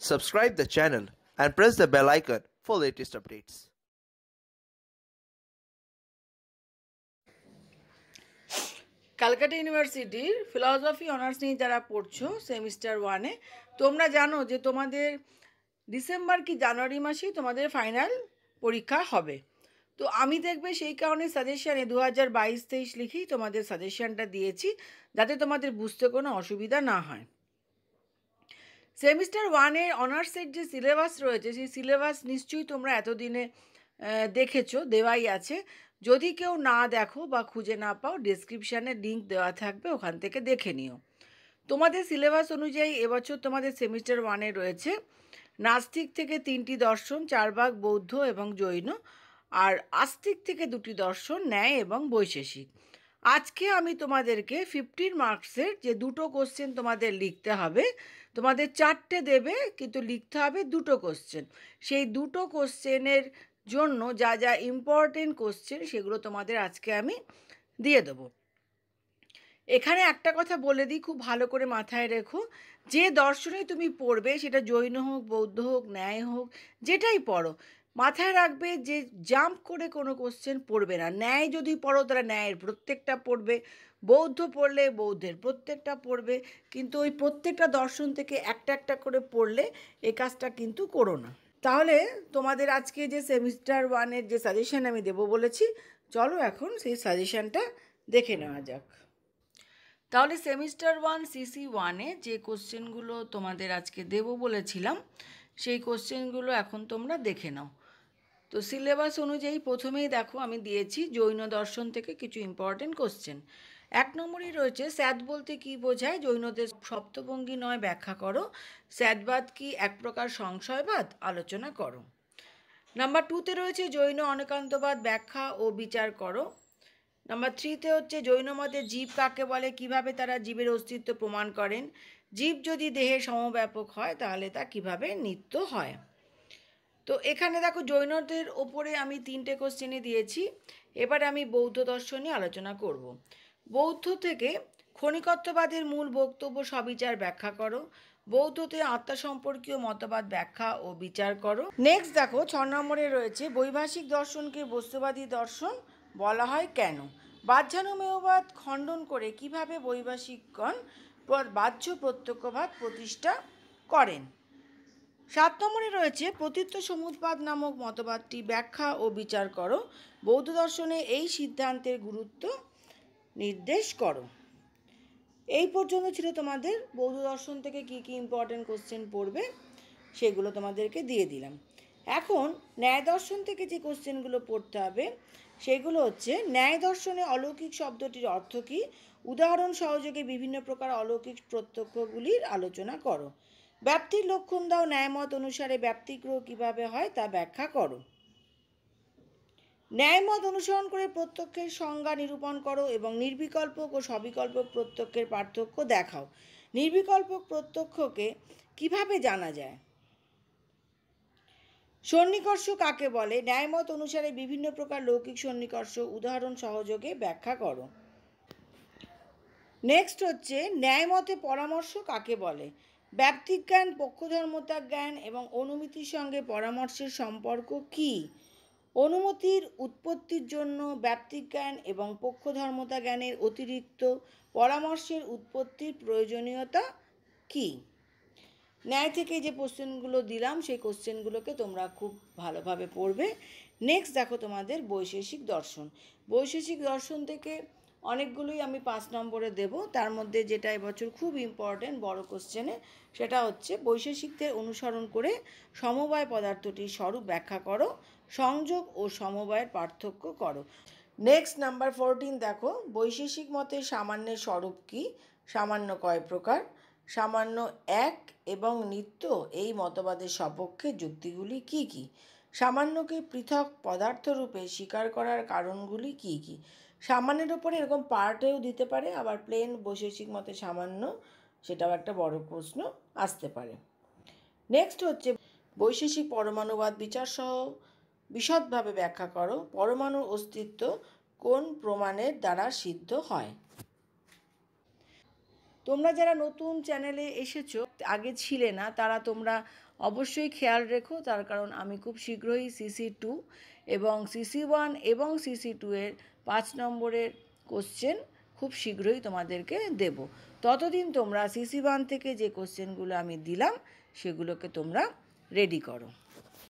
Subscribe the channel and press the bell icon for latest updates. Calcutta ইউনিভার্সিটির philosophy honours নিয়ে যারা পড়ছো semester 1-এ তোমরা জানো যে তোমাদের ডিসেম্বর কি জানুয়ারি মাসেই তোমাদের ফাইনাল পরীক্ষা হবে। তো আমি দেখবে সেই কারণে সাজেশানে 2022-23 লিখেই তোমাদের সাজেশানটা দিয়েছি যাতে তোমাদের বুঝতে কোনো অসুবিধা না হয়। সেমিস্টার 1-এর অনার্সের যে সিলেবাস রয়েছে সেই সিলেবাস নিশ্চয়ই তোমরা এতদিনে দেখেছো, দেওয়াই আছে। যদি কেউ না দেখো বা খুঁজে না পাও ডেসক্রিপশানে লিঙ্ক দেওয়া থাকবে, ওখান থেকে দেখে নিও। তোমাদের সিলেবাস অনুযায়ী এবছর তোমাদের সেমিস্টার 1-এ রয়েছে নাস্তিক থেকে 3টি দর্শন, 4 ভাগ বৌদ্ধ এবং জৈন, আর আস্তিক থেকে 2টি দর্শন, ন্যায় এবং বৈশেষিক। আজকে আমি তোমাদেরকে 15 মার্কসের যে 2টো কোশ্চেন তোমাদের লিখতে হবে, তোমাদের 4টে দেবে কিন্তু লিখতে হবে 2টো কোশ্চেন। সেই 2টো কোশ্চেনের জন্য যা যা ইম্পর্টেন্ট কোশ্চেন সেগুলো তোমাদের আজকে আমি দিয়ে দেবো। এখানে একটা কথা বলে দিই, খুব ভালো করে মাথায় রেখো, যে দর্শনেই তুমি পড়বে সেটা জৈন হোক, বৌদ্ধ হোক, ন্যায় হোক, যেটাই পড়ো মাথায় রাখবে যে জাম্প করে কোনো কোশ্চেন পড়বে না। ন্যায় যদি পড়ো তাহলে ন্যায়ের প্রত্যেকটা পড়বে, বৌদ্ধ পড়লে বৌদ্ধের প্রত্যেকটা পড়বে, কিন্তু ওই প্রত্যেকটা দর্শন থেকে একটা একটা করে পড়লে এই কাজটা কিন্তু করো না। তাহলে তোমাদের আজকে যে সেমিস্টার 1-এর যে সাজেশান আমি দেবো বলেছি, চলো এখন সেই সাজেশানটা দেখে নেওয়া যাক। তাহলে সেমিস্টার 1 cc1-এ যে কোশ্চেনগুলো তোমাদের আজকে দেব বলেছিলাম সেই কোশ্চেনগুলো এখন তোমরা দেখে নাও। তো সিলেবাস অনুযায়ী প্রথমেই দেখো আমি দিয়েছি জৈন দর্শন থেকে কিছু ইম্পর্টেন্ট কোশ্চেন। 1 নম্বরই রয়েছে স্যাদ বলতে কি বোঝায়, জৈনদের সপ্তভঙ্গি নয় ব্যাখ্যা করো। স্যাদবাদ কি এক প্রকার সংশয়বাদ, আলোচনা করো। নাম্বার 2-তে রয়েছে জৈন অনেকান্তবাদ ব্যাখ্যা ও বিচার করো। নাম্বার 3-তে হচ্ছে জৈন মতে জীব কাকে বলে, কিভাবে তারা জীবের অস্তিত্ব প্রমাণ করেন, জীব যদি দেহে সমব্যাপক হয় তাহলে তা কিভাবে নিত্য হয়। তো এখানে দেখো জৈনদের ওপরে আমি 3টে কোশ্চেনই দিয়েছি। এবার আমি বৌদ্ধ দর্শন নিয়ে আলোচনা করব। বৌদ্ধ থেকে ক্ষণিকত্ববাদের মূল বক্তব্য সবিচার ব্যাখ্যা করো। বৌদ্ধতে আত্মা সম্পর্কীয় মতবাদ ব্যাখ্যা ও বিচার করো। নেক্সট দেখো 6 নম্বরে রয়েছে বৈভাষিক দর্শনকে বস্তুবাদী দর্শন বলা হয় কেন, বাহ্যানুমেয়বাদ খণ্ডন করে কিভাবে বৈভাষিকগণ বাহ্য প্রত্যক্ষবাদ প্রতিষ্ঠা করেন। 7 নম্বরে রয়েছে প্রতীত্ব সমুৎপাদ নামক মতবাদটি ব্যাখ্যা ও বিচার করো। বৌদ্ধ দর্শনে এই সিদ্ধান্তের গুরুত্ব নির্দেশ করো। এই পর্যন্ত ছিল তোমাদের বৌদ্ধ দর্শন থেকে কী কী ইম্পর্টেন্ট কোশ্চেন পড়বে সেগুলো তোমাদেরকে দিয়ে দিলাম। এখন ন্যায় দর্শন থেকে যে কোশ্চেনগুলো পড়তে হবে সেগুলো হচ্ছে ন্যায় দর্শনে অলৌকিক শব্দটির অর্থ কী, উদাহরণ সহযোগে বিভিন্ন প্রকার অলৌকিক প্রত্যক্ষগুলির আলোচনা করো। ব্যাপ্তির লক্ষণ দাও, ন্যায়মত অনুসারে ব্যক্তিগ্রহ কীভাবে হয় তা ব্যাখ্যা করো। ন্যায়মত অনুসরণ করে প্রত্যক্ষের সংজ্ঞা নিরূপণ করো এবং নির্বিকল্পক ও সবিকল্পক প্রত্যক্ষের পার্থক্য দেখাও। নির্বিকল্পক প্রত্যক্ষকে কিভাবে জানা যায়। সন্নিকর্ষ কাকে বলে, ন্যায়মত অনুসারে বিভিন্ন প্রকার লৌকিক সন্নিকর্ষ উদাহরণ সহযোগে ব্যাখ্যা করো। নেক্সট হচ্ছে ন্যায়মতে পরামর্শ কাকে বলে, ব্যক্তিজ্ঞান, পক্ষধর্মতা জ্ঞান এবং অনুমিতির সঙ্গে পরামর্শের সম্পর্ক কী, অনুমতির উৎপত্তির জন্য ব্যক্তিজ্ঞান এবং পক্ষধর্মতা জ্ঞানের অতিরিক্ত পরামর্শের উৎপত্তির প্রয়োজনীয়তা কী। ন্যায় থেকে যে কোশ্চেনগুলো দিলাম সেই কোশ্চেনগুলোকে তোমরা খুব ভালোভাবে পড়বে। নেক্সট দেখো তোমাদের বৈশেষিক দর্শন। বৈশেষিক দর্শন থেকে অনেকগুলোই আমি 5 নম্বরে দেব, তার মধ্যে যেটা এবছর খুব ইম্পর্টেন্ট বড় কোশ্চেনে সেটা হচ্ছে বৈশেষিকদের অনুসরণ করে সমবায় পদার্থটির স্বরূপ ব্যাখ্যা করো, সংযোগ ও সমবায়ের পার্থক্য করো। নেক্সট নাম্বার 14 দেখো বৈশেষিক মতে সামান্যের স্বরূপ কী, সামান্য কয় প্রকার, সামান্য এক এবং নিত্য এই মতবাদের সপক্ষে যুক্তিগুলি কী কী, সামান্যকে পৃথক পদার্থরূপে স্বীকার করার কারণগুলি কী কী। সামান্যের ওপরে এরকম পার্টেও দিতে পারে, আবার প্লেন বৈশেষিক মতে সামান্য সেটাও একটা বড় প্রশ্ন আসতে পারে। নেক্সট হচ্ছে বৈশেষিক পরমাণুবাদ বিচারসহ বিশদভাবে ব্যাখ্যা করো, পরমাণুর অস্তিত্ব কোন প্রমাণের দ্বারা সিদ্ধ হয়। তো তোমরা যারা নতুন চ্যানেলে এসেছো, আগে ছিলে না, তারা তোমরা অবশ্যই খেয়াল রেখো, তার কারণ আমি খুব শীঘ্রই cc2 এবং cc1 এবং cc2 এর 5 নম্বরের কোশ্চেন খুব শীঘ্রই তোমাদেরকে দেব। ততদিন তোমরা cc1 থেকে যে কোশ্চেনগুলো আমি দিলাম সেগুলোকে তোমরা রেডি করো।